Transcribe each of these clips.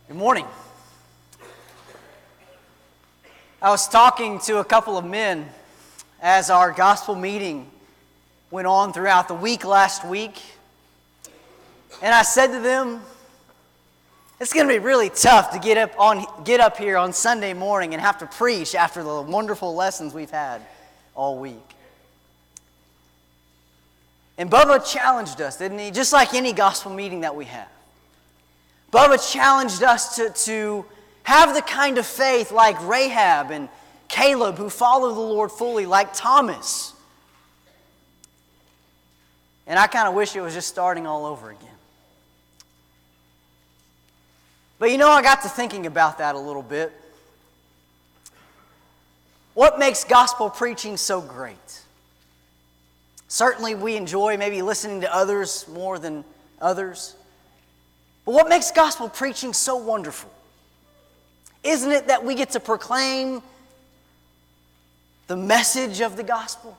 Good morning. I was talking to a couple of men as our gospel meeting went on throughout the week last week. And I said to them, it's going to be really tough to get up here on Sunday morning and have to preach after the wonderful lessons we've had all week. And Bubba challenged us, didn't he? Just like any gospel meeting that we have. Bubba challenged us to have the kind of faith like Rahab and Caleb who follow the Lord fully, like Thomas. And I kind of wish it was just starting all over again. But I got to thinking about that a little bit. What makes gospel preaching so great? Certainly we enjoy maybe listening to others more than others. But what makes gospel preaching so wonderful? Isn't it that we get to proclaim the message of the gospel?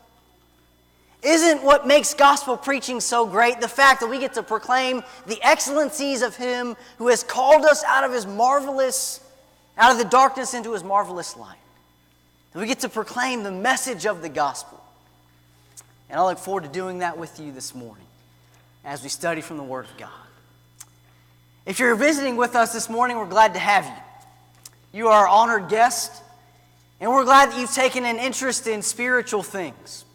Isn't what makes gospel preaching so great the fact that we get to proclaim the excellencies of Him who has called us out of the darkness into His marvelous light? That we get to proclaim the message of the gospel. And I look forward to doing that with you this morning as we study from the Word of God. If you're visiting with us this morning, we're glad to have you. You are our honored guest, and we're glad that you've taken an interest in spiritual things.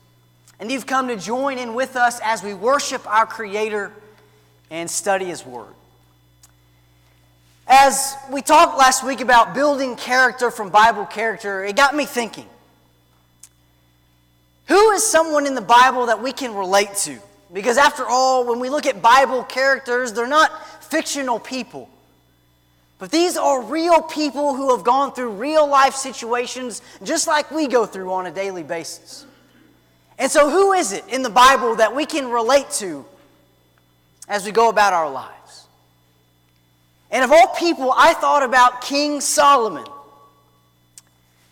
And you've come to join in with us as we worship our Creator and study His Word. As we talked last week about building character from Bible character, it got me thinking. Who is someone in the Bible that we can relate to? Because after all, when we look at Bible characters, they're not fictional people. But these are real people who have gone through real life situations just like we go through on a daily basis. And so who is it in the Bible that we can relate to as we go about our lives? And of all people, I thought about King Solomon.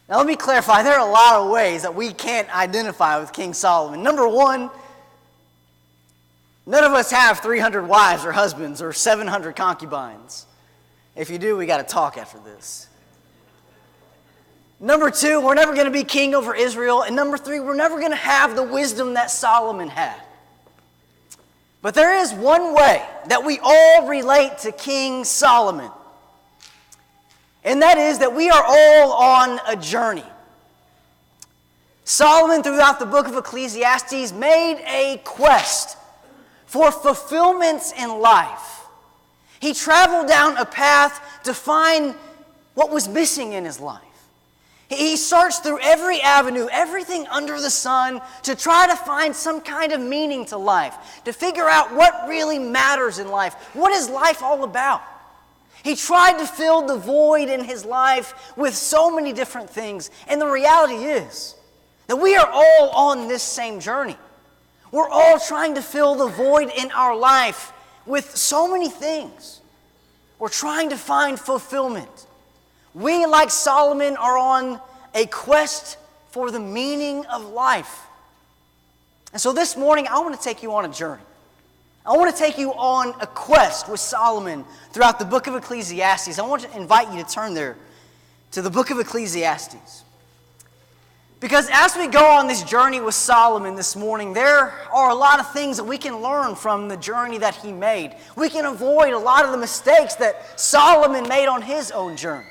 Now let me clarify, there are a lot of ways that we can't identify with King Solomon. Number one, none of us have 300 wives or husbands or 700 concubines. If you do, we got to talk after this. Number two, we're never going to be king over Israel. And number three, we're never going to have the wisdom that Solomon had. But there is one way that we all relate to King Solomon. And that is that we are all on a journey. Solomon, throughout the book of Ecclesiastes, made a quest for fulfillments in life. He traveled down a path to find what was missing in his life. He searched through every avenue, everything under the sun, to try to find some kind of meaning to life, to figure out what really matters in life. What is life all about? He tried to fill the void in his life with so many different things. And the reality is that we are all on this same journey. We're all trying to fill the void in our life with so many things. We're trying to find fulfillment. We, like Solomon, are on a quest for the meaning of life. And so this morning, I want to take you on a journey. I want to take you on a quest with Solomon throughout the book of Ecclesiastes. I want to invite you to turn there to the book of Ecclesiastes. Because as we go on this journey with Solomon this morning, there are a lot of things that we can learn from the journey that he made. We can avoid a lot of the mistakes that Solomon made on his own journey.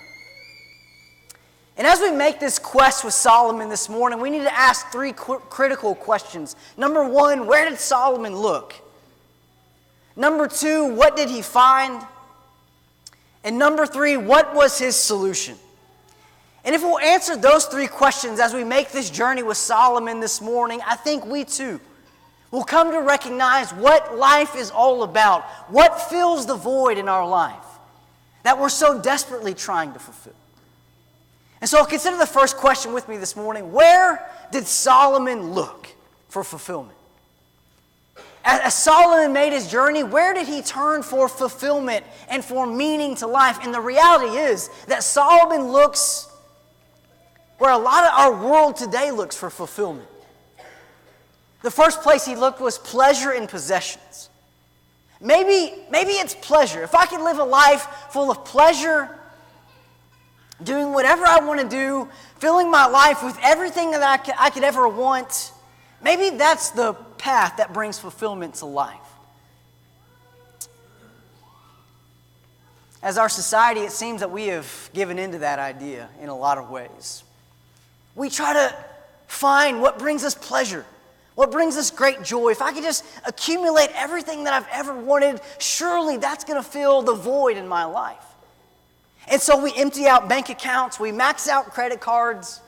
And as we make this quest with Solomon this morning, we need to ask three critical questions. Number one, where did Solomon look? Number two, what did he find? And number three, what was his solution? And if we'll answer those three questions as we make this journey with Solomon this morning, I think we too will come to recognize what life is all about, what fills the void in our life that we're so desperately trying to fulfill. And so consider the first question with me this morning. Where did Solomon look for fulfillment? As Solomon made his journey, where did he turn for fulfillment and for meaning to life? And the reality is that Solomon looks where a lot of our world today looks for fulfillment. The first place he looked was pleasure in possessions. Maybe it's pleasure. If I could live a life full of pleasure, doing whatever I want to do, filling my life with everything that I could ever want, maybe that's the path that brings fulfillment to life. As our society, it seems that we have given into that idea in a lot of ways. We try to find what brings us pleasure, what brings us great joy. If I could just accumulate everything that I've ever wanted, surely that's going to fill the void in my life. And so we empty out bank accounts, we max out credit cards.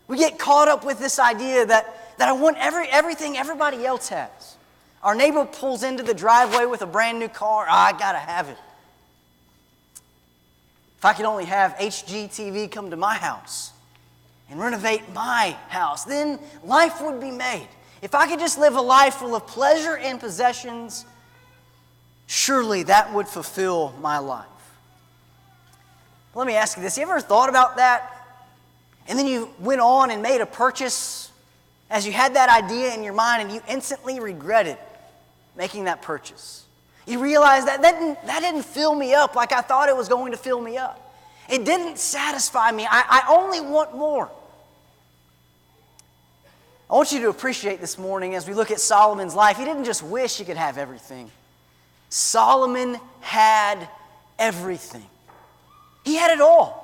We get caught up with this idea that I want everything everybody else has. Our neighbor pulls into the driveway with a brand new car. I got to have it. If I could only have HGTV come to my house and renovate my house, then life would be made. If I could just live a life full of pleasure and possessions, surely that would fulfill my life. Let me ask you this. You ever thought about that? And then you went on and made a purchase as you had that idea in your mind and you instantly regretted making that purchase. You realize that didn't fill me up like I thought it was going to fill me up. It didn't satisfy me. I only want more. I want you to appreciate this morning as we look at Solomon's life. He didn't just wish he could have everything. Solomon had everything. He had it all.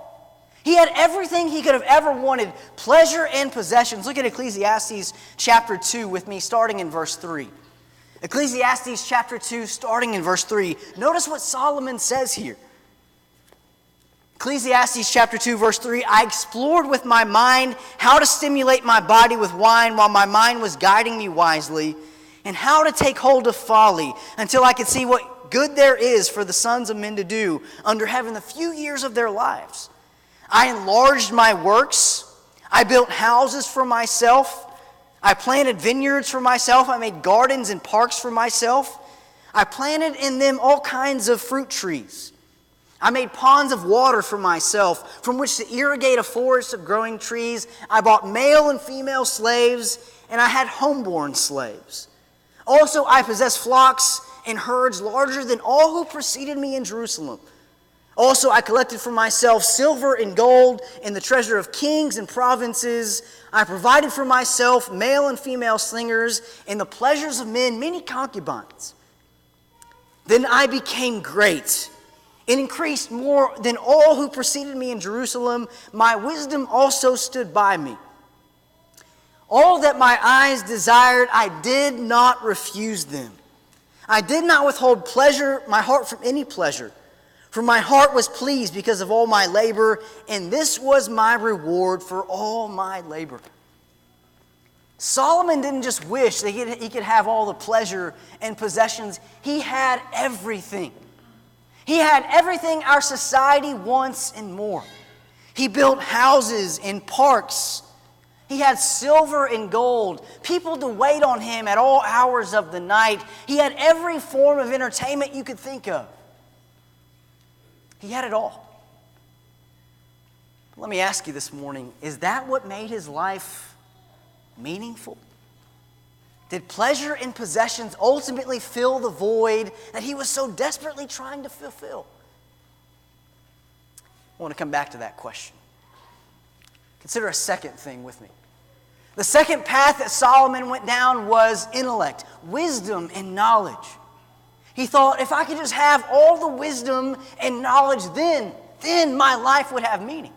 He had everything he could have ever wanted, pleasure and possessions. Look at Ecclesiastes chapter 2 with me, starting in verse 3. Ecclesiastes chapter 2, starting in verse 3. Notice what Solomon says here. Ecclesiastes chapter 2, verse 3, I explored with my mind how to stimulate my body with wine while my mind was guiding me wisely, and how to take hold of folly until I could see what good there is for the sons of men to do under heaven the few years of their lives. I enlarged my works. I built houses for myself. I planted vineyards for myself. I made gardens and parks for myself. I planted in them all kinds of fruit trees. I made ponds of water for myself, from which to irrigate a forest of growing trees. I bought male and female slaves, and I had homeborn slaves. Also, I possessed flocks and herds larger than all who preceded me in Jerusalem. Also, I collected for myself silver and gold and the treasure of kings and provinces. I provided for myself male and female slingers and the pleasures of men, many concubines. Then I became great and increased more than all who preceded me in Jerusalem. My wisdom also stood by me. All that my eyes desired, I did not refuse them. I did not withhold my heart from any pleasure. For my heart was pleased because of all my labor, and this was my reward for all my labor. Solomon didn't just wish that he could have all the pleasure and possessions. He had everything. He had everything our society wants and more. He built houses and parks. He had silver and gold, people to wait on him at all hours of the night. He had every form of entertainment you could think of. He had it all. Let me ask you this morning, is that what made his life meaningful? Did pleasure and possessions ultimately fill the void that he was so desperately trying to fulfill? I want to come back to that question. Consider a second thing with me. The second path that Solomon went down was intellect, wisdom, and knowledge. He thought, if I could just have all the wisdom and knowledge, then my life would have meaning.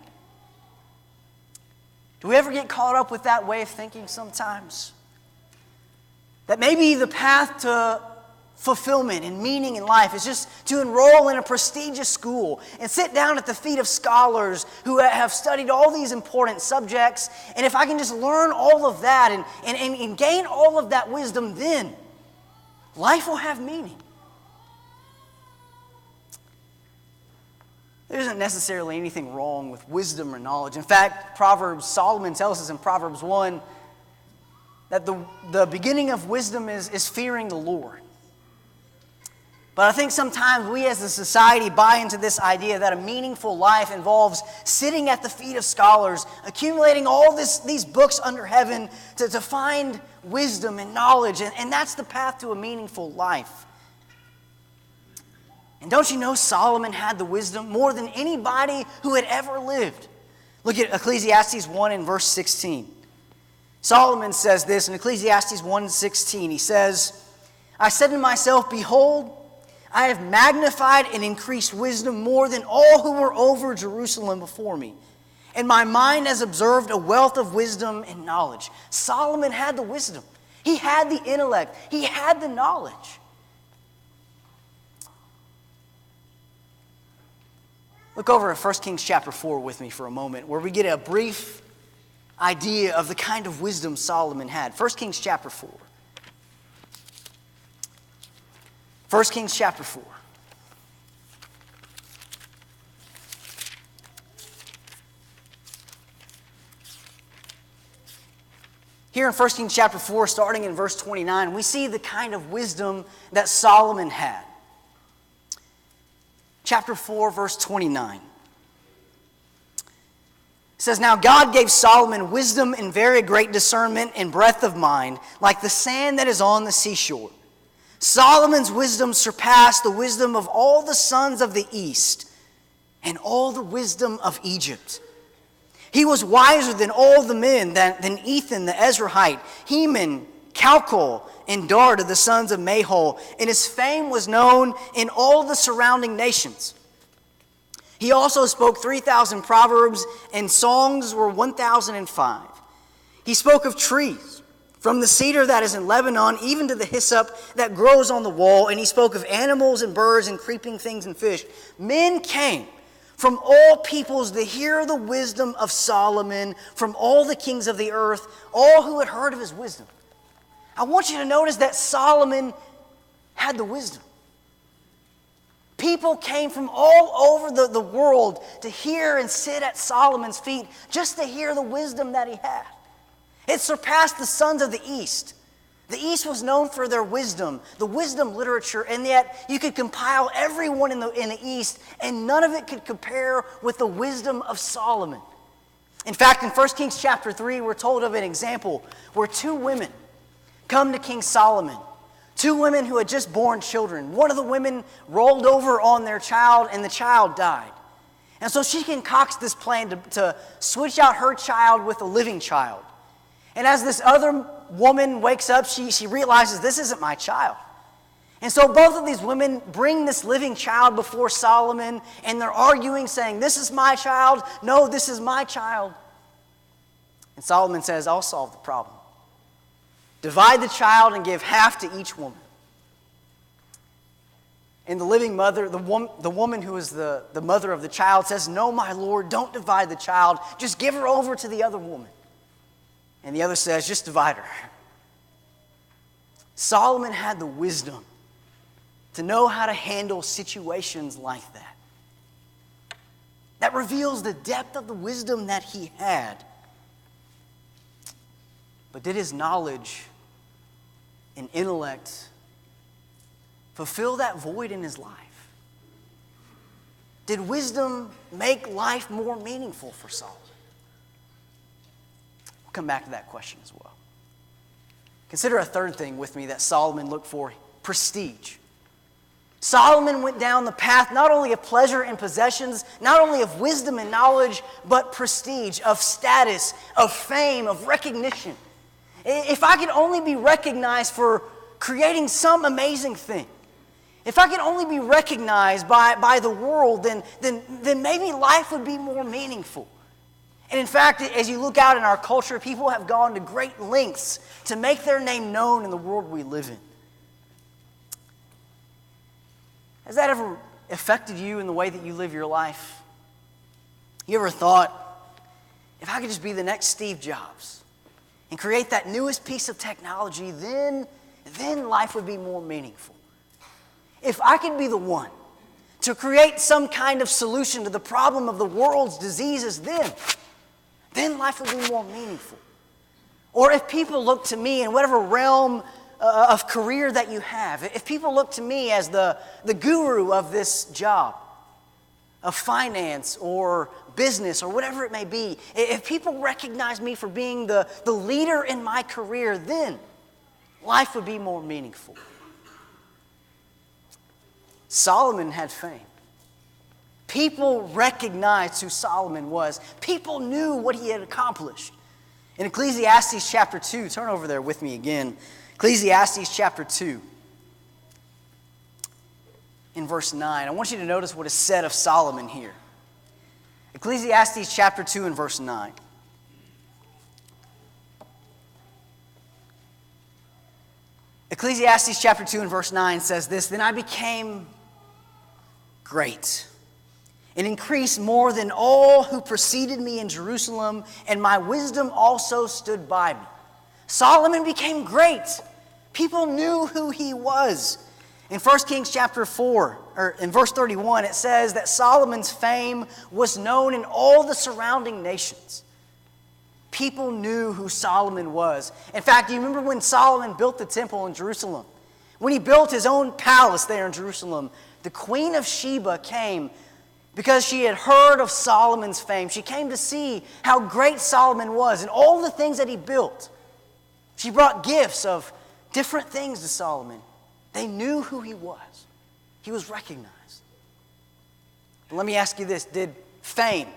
Do we ever get caught up with that way of thinking sometimes? That maybe the path to fulfillment and meaning in life is just to enroll in a prestigious school and sit down at the feet of scholars who have studied all these important subjects. And if I can just learn all of that and gain all of that wisdom, then life will have meaning. There isn't necessarily anything wrong with wisdom or knowledge. In fact, Solomon tells us in Proverbs 1 that the beginning of wisdom is fearing the Lord. But I think sometimes we as a society buy into this idea that a meaningful life involves sitting at the feet of scholars, accumulating all these books under heaven to find wisdom and knowledge, and that's the path to a meaningful life. And don't you know Solomon had the wisdom more than anybody who had ever lived? Look at Ecclesiastes 1 and verse 16. Solomon says this in Ecclesiastes 1:16. He says, I said to myself, behold, I have magnified and increased wisdom more than all who were over Jerusalem before me. And my mind has observed a wealth of wisdom and knowledge. Solomon had the wisdom. He had the intellect. He had the knowledge. Look over at 1 Kings chapter 4 with me for a moment, where we get a brief idea of the kind of wisdom Solomon had. 1 Kings chapter 4. 1 Kings chapter 4. Here in 1 Kings chapter 4, starting in verse 29, we see the kind of wisdom that Solomon had. Chapter 4, verse 29. It says, Now God gave Solomon wisdom and very great discernment and breadth of mind, like the sand that is on the seashore. Solomon's wisdom surpassed the wisdom of all the sons of the east and all the wisdom of Egypt. He was wiser than all the men, than Ethan the Ezrahite, Heman, Calcol, and Darda, the sons of Mahol, and his fame was known in all the surrounding nations. He also spoke 3,000 proverbs, and songs were 1,005. He spoke of trees, from the cedar that is in Lebanon, even to the hyssop that grows on the wall, and he spoke of animals and birds and creeping things and fish. Men came from all peoples to hear the wisdom of Solomon, from all the kings of the earth, all who had heard of his wisdom. I want you to notice that Solomon had the wisdom. People came from all over the world to hear and sit at Solomon's feet just to hear the wisdom that he had. It surpassed the sons of the East. The East was known for their wisdom, the wisdom literature, and yet you could compile everyone in the East, and none of it could compare with the wisdom of Solomon. In fact, in 1 Kings chapter 3, we're told of an example where two women come to King Solomon. Two women who had just born children. One of the women rolled over on their child, and the child died. And so she concocts this plan to switch out her child with a living child. And as this other woman wakes up, she realizes, this isn't my child. And so both of these women bring this living child before Solomon, and they're arguing, saying, this is my child. No, this is my child. And Solomon says, I'll solve the problem. Divide the child and give half to each woman. And the living mother, the woman who is the mother of the child, says, no, my lord, don't divide the child. Just give her over to the other woman. And the other says, just divide her. Solomon had the wisdom to know how to handle situations like that. That reveals the depth of the wisdom that he had. But did his knowledge and intellect fulfill that void in his life? Did wisdom make life more meaningful for Solomon? We'll come back to that question as well. Consider a third thing with me that Solomon looked for: prestige. Solomon went down the path not only of pleasure and possessions, not only of wisdom and knowledge, but prestige, of status, of fame, of recognition. If I could only be recognized for creating some amazing thing, if I could only be recognized by the world, then maybe life would be more meaningful. And in fact, as you look out in our culture, people have gone to great lengths to make their name known in the world we live in. Has that ever affected you in the way that you live your life? You ever thought, if I could just be the next Steve Jobs and create that newest piece of technology, then life would be more meaningful. If I could be the one to create some kind of solution to the problem of the world's diseases, then life would be more meaningful. Or if people look to me in whatever realm of career that you have, if people look to me as the guru of this job, of finance or business or whatever it may be, if people recognize me for being the leader in my career, then life would be more meaningful. Solomon had fame. People recognized who Solomon was. People knew what he had accomplished. In Ecclesiastes chapter 2, turn over there with me again. Ecclesiastes chapter 2, in verse 9. I want you to notice what is said of Solomon here. Ecclesiastes chapter 2 and verse 9. Ecclesiastes chapter 2 and verse 9 says this, "Then I became great and increased more than all who preceded me in Jerusalem, and my wisdom also stood by me." Solomon became great. People knew who he was. In 1 Kings chapter 4, or in verse 31, it says that Solomon's fame was known in all the surrounding nations. People knew who Solomon was. In fact, do you remember when Solomon built the temple in Jerusalem? When he built his own palace there in Jerusalem, the Queen of Sheba came because she had heard of Solomon's fame. She came to see how great Solomon was and all the things that he built. She brought gifts of different things to Solomon. They knew who he was. He was recognized. But let me ask you this. Did fame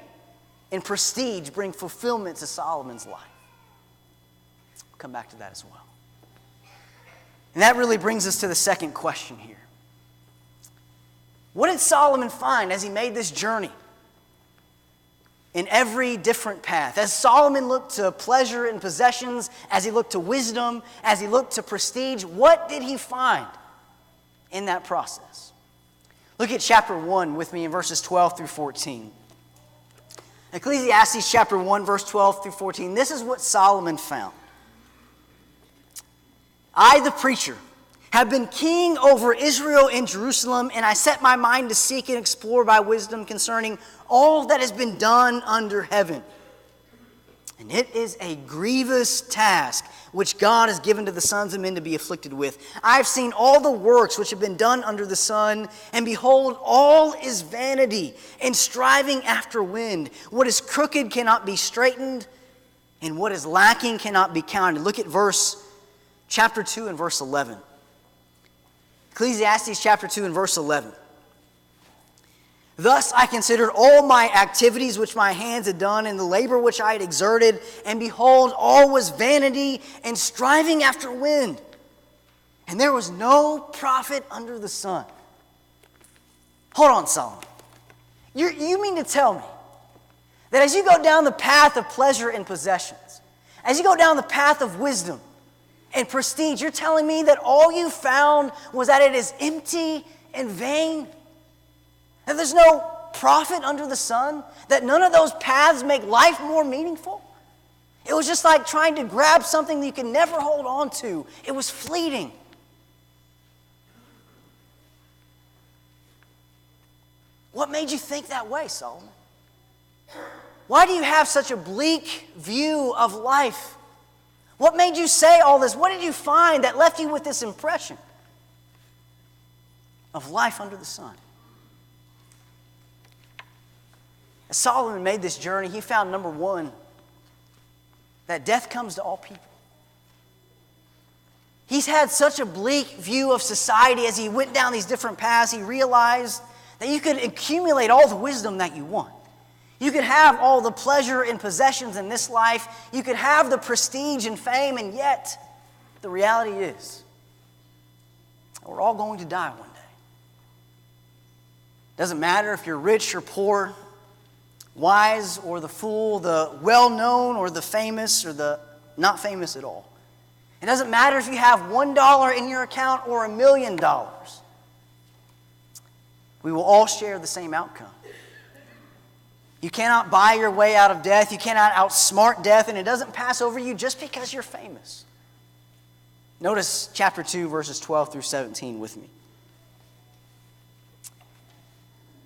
and prestige bring fulfillment to Solomon's life? We'll come back to that as well. And that really brings us to the second question here. What did Solomon find as he made this journey in every different path? As Solomon looked to pleasure and possessions, as he looked to wisdom, as he looked to prestige, what did he find in that process? Look at chapter 1 with me in verses 12 through 14. Ecclesiastes chapter 1, verse 12 through 14. This is what Solomon found. "I, the preacher, have been king over Israel and Jerusalem, and I set my mind to seek and explore by wisdom concerning all that has been done under heaven. And it is a grievous task which God has given to the sons of men to be afflicted with. I have seen all the works which have been done under the sun, and behold, all is vanity and striving after wind. What is crooked cannot be straightened, and what is lacking cannot be counted." Look at chapter 2 and verse 11. Ecclesiastes chapter 2 and verse 11. "Thus I considered all my activities which my hands had done, and the labor which I had exerted, and behold, all was vanity and striving after wind. And there was no profit under the sun." Hold on, Solomon. You mean to tell me that as you go down the path of pleasure and possessions, as you go down the path of wisdom and prestige, you're telling me that all you found was that it is empty and vain? That there's no profit under the sun? That none of those paths make life more meaningful? It was just like trying to grab something that you can never hold on to. It was fleeting. What made you think that way, Solomon? Why do you have such a bleak view of life? What made you say all this? What did you find that left you with this impression of life under the sun? As Solomon made this journey, he found, number one, that death comes to all people. He's had such a bleak view of society as he went down these different paths. He realized that you could accumulate all the wisdom that you want. You could have all the pleasure and possessions in this life. You could have the prestige and fame, and yet the reality is we're all going to die one day. Doesn't matter if you're rich or poor, wise or the fool, the well-known or the famous or the not famous at all. It doesn't matter if you have $1 in your account or $1 million. We will all share the same outcome. You cannot buy your way out of death. You cannot outsmart death, and it doesn't pass over you just because you're famous. Notice chapter 2, verses 12 through 17 with me.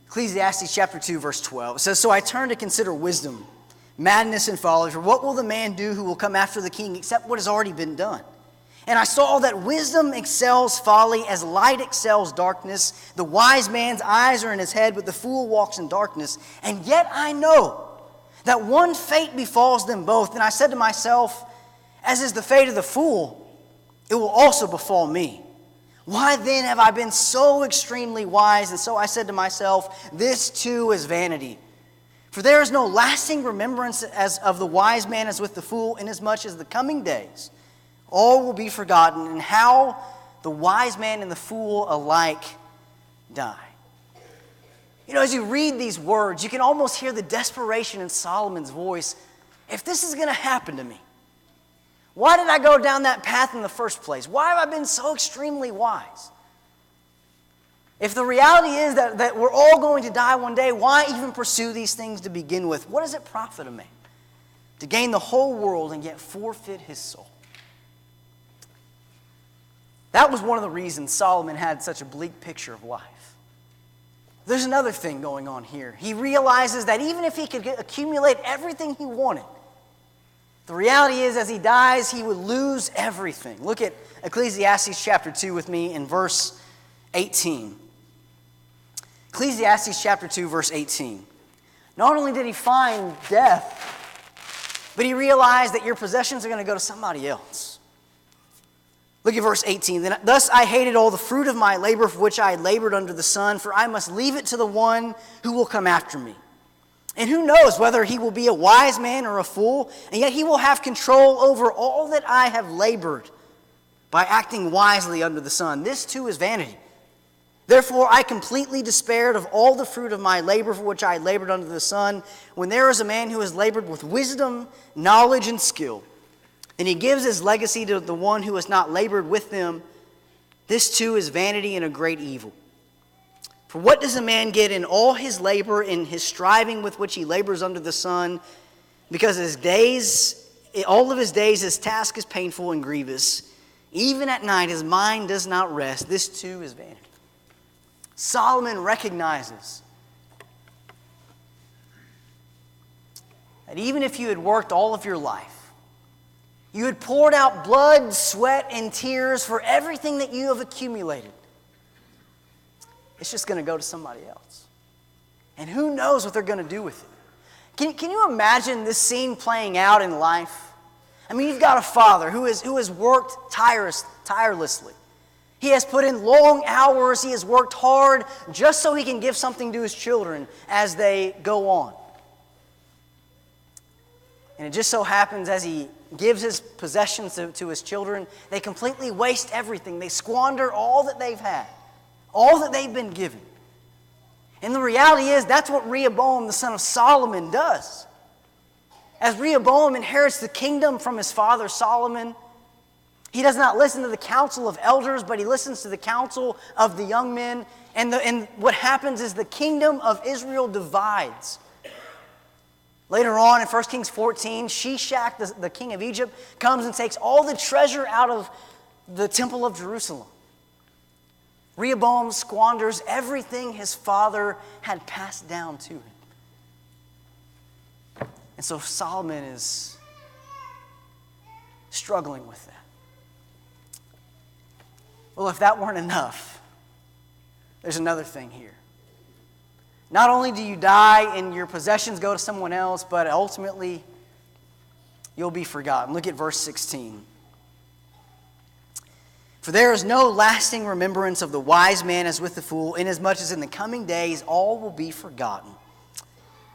Ecclesiastes chapter 2, verse 12. It says, "So I turned to consider wisdom, madness, and folly. For what will the man do who will come after the king except what has already been done? And I saw that wisdom excels folly as light excels darkness. The wise man's eyes are in his head, but the fool walks in darkness. And yet I know that one fate befalls them both. And I said to myself, as is the fate of the fool, it will also befall me. Why then have I been so extremely wise? And so I said to myself, this too is vanity. For there is no lasting remembrance as of the wise man as with the fool, inasmuch as the coming days all will be forgotten, and how the wise man and the fool alike die. You know, as you read these words, you can almost hear the desperation in Solomon's voice. If this is going to happen to me, why did I go down that path in the first place? Why have I been so extremely wise? If the reality is that we're all going to die one day, why even pursue these things to begin with? What does it profit a man to gain the whole world and yet forfeit his soul? That was one of the reasons Solomon had such a bleak picture of life. There's another thing going on here. He realizes that even if he could accumulate everything he wanted, the reality is as he dies, he would lose everything. Look at Ecclesiastes chapter 2 with me in verse 18. Ecclesiastes chapter 2, verse 18. Not only did he find death, but he realized that your possessions are going to go to somebody else. Look at verse 18. Thus I hated all the fruit of my labor for which I had labored under the sun, for I must leave it to the one who will come after me. And who knows whether he will be a wise man or a fool, and yet he will have control over all that I have labored by acting wisely under the sun. This too is vanity. Therefore I completely despaired of all the fruit of my labor for which I had labored under the sun, when there is a man who has labored with wisdom, knowledge, and skill, and he gives his legacy to the one who has not labored with them. This too is vanity and a great evil. For what does a man get in all his labor, in his striving with which he labors under the sun? Because all of his days, his task is painful and grievous. Even at night, his mind does not rest. This too is vanity. Solomon recognizes that even if you had worked all of your life, you had poured out blood, sweat, and tears for everything that you have accumulated, it's just going to go to somebody else. And who knows what they're going to do with it. Can you imagine this scene playing out in life? I mean, you've got a father who has worked tirelessly. He has put in long hours. He has worked hard just so he can give something to his children as they go on. And it just so happens as he gives his possessions to his children, they completely waste everything. They squander all that they've had, all that they've been given. And the reality is that's what Rehoboam, the son of Solomon, does. As Rehoboam inherits the kingdom from his father Solomon, he does not listen to the counsel of elders, but he listens to the counsel of the young men. And what happens is the kingdom of Israel divides. Later on in 1 Kings 14, Shishak, the king of Egypt, comes and takes all the treasure out of the temple of Jerusalem. Rehoboam squanders everything his father had passed down to him. And so Solomon is struggling with that. Well, if that weren't enough, there's another thing here. Not only do you die and your possessions go to someone else, but ultimately you'll be forgotten. Look at verse 16. For there is no lasting remembrance of the wise man as with the fool, inasmuch as in the coming days all will be forgotten,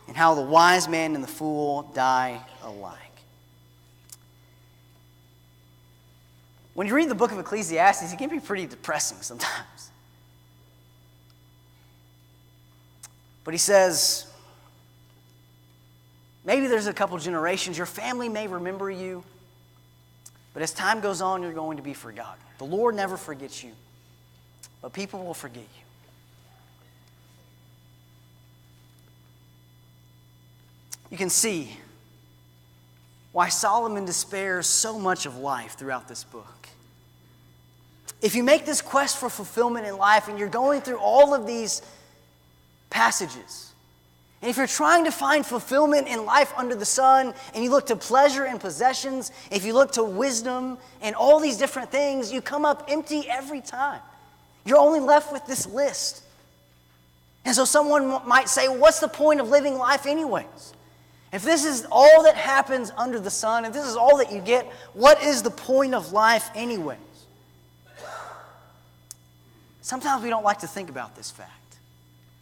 and how the wise man and the fool die alike. When you read the book of Ecclesiastes, it can be pretty depressing sometimes. But he says, maybe there's a couple generations, your family may remember you, but as time goes on, you're going to be forgotten. The Lord never forgets you, but people will forget you. You can see why Solomon despairs so much of life throughout this book. If you make this quest for fulfillment in life and you're going through all of these passages, and if you're trying to find fulfillment in life under the sun, and you look to pleasure and possessions, if you look to wisdom and all these different things, you come up empty every time. You're only left with this list. And so someone might say, well, what's the point of living life anyways? If this is all that happens under the sun, if this is all that you get, what is the point of life anyways? Sometimes we don't like to think about this fact.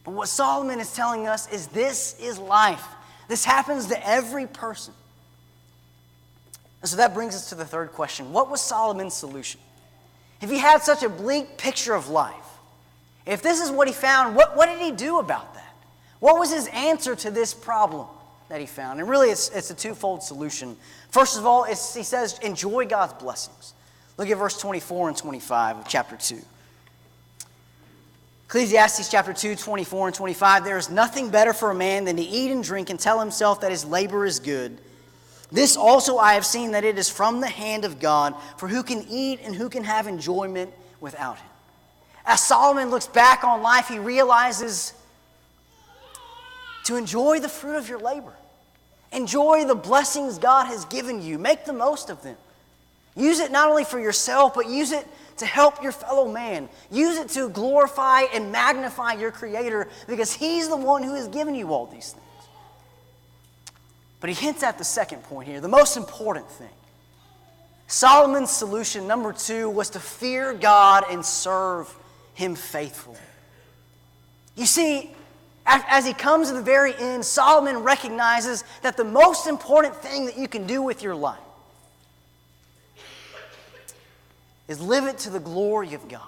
But what Solomon is telling us is this is life. This happens to every person. And so that brings us to the third question. What was Solomon's solution? If he had such a bleak picture of life, if this is what he found, what did he do about that? What was his answer to this problem that he found? And really, it's a twofold solution. First of all, he says, enjoy God's blessings. Look at verse 24 and 25 of chapter 2. Ecclesiastes chapter 2, 24 and 25, there is nothing better for a man than to eat and drink and tell himself that his labor is good. This also I have seen, that it is from the hand of God, for who can eat and who can have enjoyment without him? As Solomon looks back on life, he realizes to enjoy the fruit of your labor. Enjoy the blessings God has given you. Make the most of them. Use it not only for yourself, but use it to help your fellow man. Use it to glorify and magnify your Creator, because He's the one who has given you all these things. But he hints at the second point here, the most important thing. Solomon's solution, number 2, was to fear God and serve Him faithfully. You see, as he comes to the very end, Solomon recognizes that the most important thing that you can do with your life is live it to the glory of God.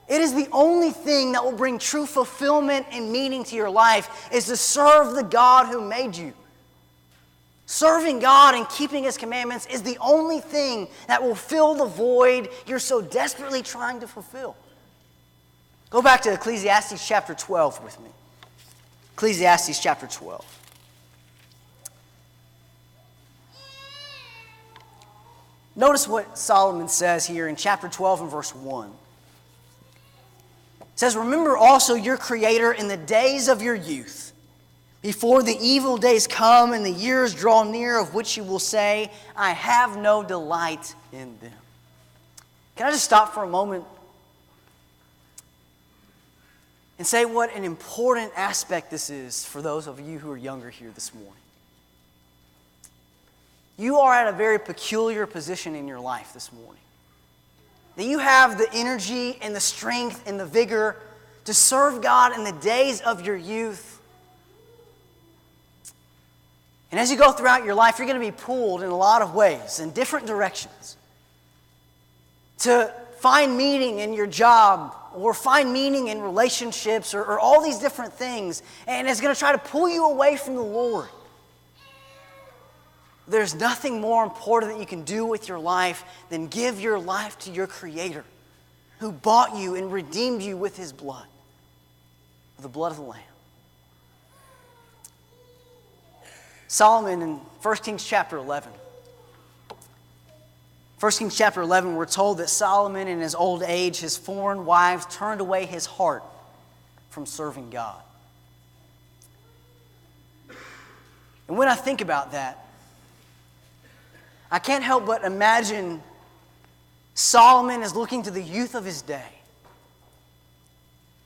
It is the only thing that will bring true fulfillment and meaning to your life, is to serve the God who made you. Serving God and keeping His commandments is the only thing that will fill the void you're so desperately trying to fulfill. Go back to Ecclesiastes chapter 12 with me. Ecclesiastes chapter 12. Notice what Solomon says here in chapter 12 and verse 1. It says, remember also your Creator in the days of your youth, before the evil days come and the years draw near, of which you will say, I have no delight in them. Can I just stop for a moment and say what an important aspect this is for those of you who are younger here this morning? You are at a very peculiar position in your life this morning. That you have the energy and the strength and the vigor to serve God in the days of your youth. And as you go throughout your life, you're going to be pulled in a lot of ways, in different directions. To find meaning in your job, or find meaning in relationships, or all these different things. And it's going to try to pull you away from the Lord. There's nothing more important that you can do with your life than give your life to your Creator, who bought you and redeemed you with His blood, the blood of the Lamb. Solomon in 1 Kings chapter 11. 1 Kings chapter 11, we're told that Solomon in his old age, his foreign wives turned away his heart from serving God. And when I think about that, I can't help but imagine Solomon is looking to the youth of his day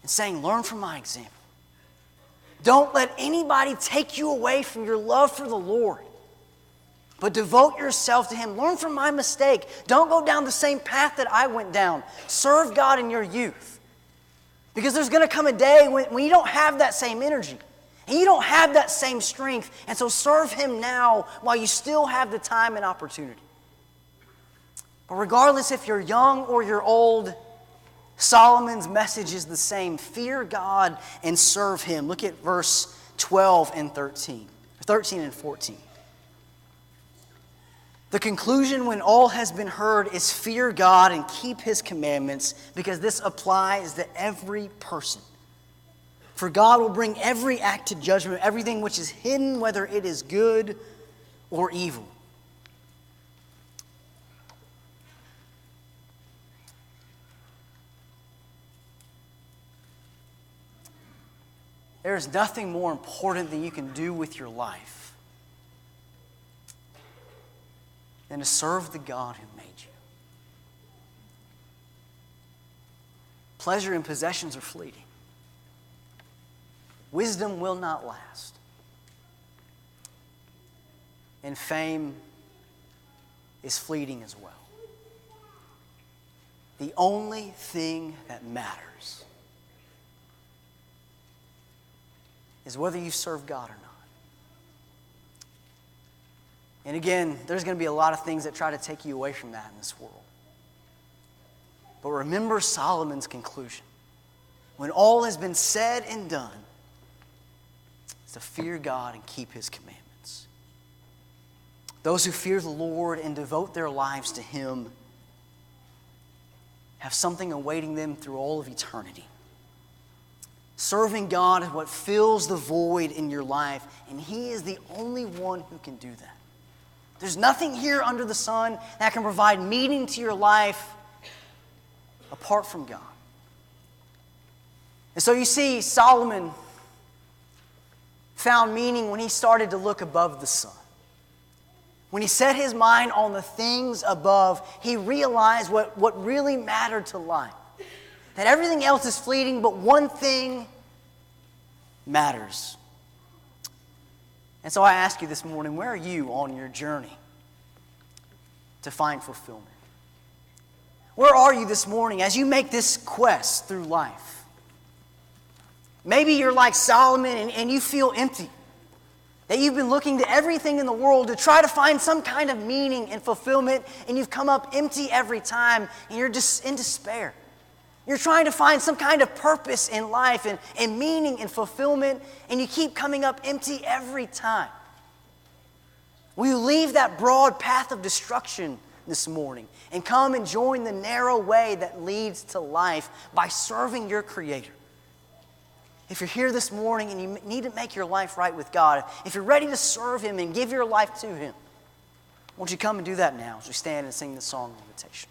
and saying, learn from my example. Don't let anybody take you away from your love for the Lord, but devote yourself to Him. Learn from my mistake. Don't go down the same path that I went down. Serve God in your youth. Because there's going to come a day when you don't have that same energy. And you don't have that same strength. And so serve Him now while you still have the time and opportunity. But regardless if you're young or you're old, Solomon's message is the same. Fear God and serve Him. Look at verse 12 and 13. 13 and 14. The conclusion when all has been heard is fear God and keep His commandments, because this applies to every person. For God will bring every act to judgment, everything which is hidden, whether it is good or evil. There is nothing more important that you can do with your life than to serve the God who made you. Pleasure and possessions are fleeting. Wisdom will not last. And fame is fleeting as well. the only thing that matters is whether you serve God or not. And again, there's going to be a lot of things that try to take you away from that in this world. But remember Solomon's conclusion. When all has been said and done, is to fear God and keep His commandments. Those who fear the Lord and devote their lives to Him have something awaiting them through all of eternity. Serving God is what fills the void in your life, and He is the only one who can do that. There's nothing here under the sun that can provide meaning to your life apart from God. And so you see, Solomon found meaning when he started to look above the sun. When he set his mind on the things above, he realized what really mattered to life. That everything else is fleeting, but one thing matters. And so I ask you this morning, where are you on your journey to find fulfillment? Where are you this morning as you make this quest through life? Maybe you're like Solomon and you feel empty. That you've been looking to everything in the world to try to find some kind of meaning and fulfillment, and you've come up empty every time, and you're just in despair. You're trying to find some kind of purpose in life and meaning and fulfillment, and you keep coming up empty every time. Will you leave that broad path of destruction this morning and come and join the narrow way that leads to life by serving your Creator? If you're here this morning and you need to make your life right with God, if you're ready to serve Him and give your life to Him, won't you come and do that now as we stand and sing the song of invitation?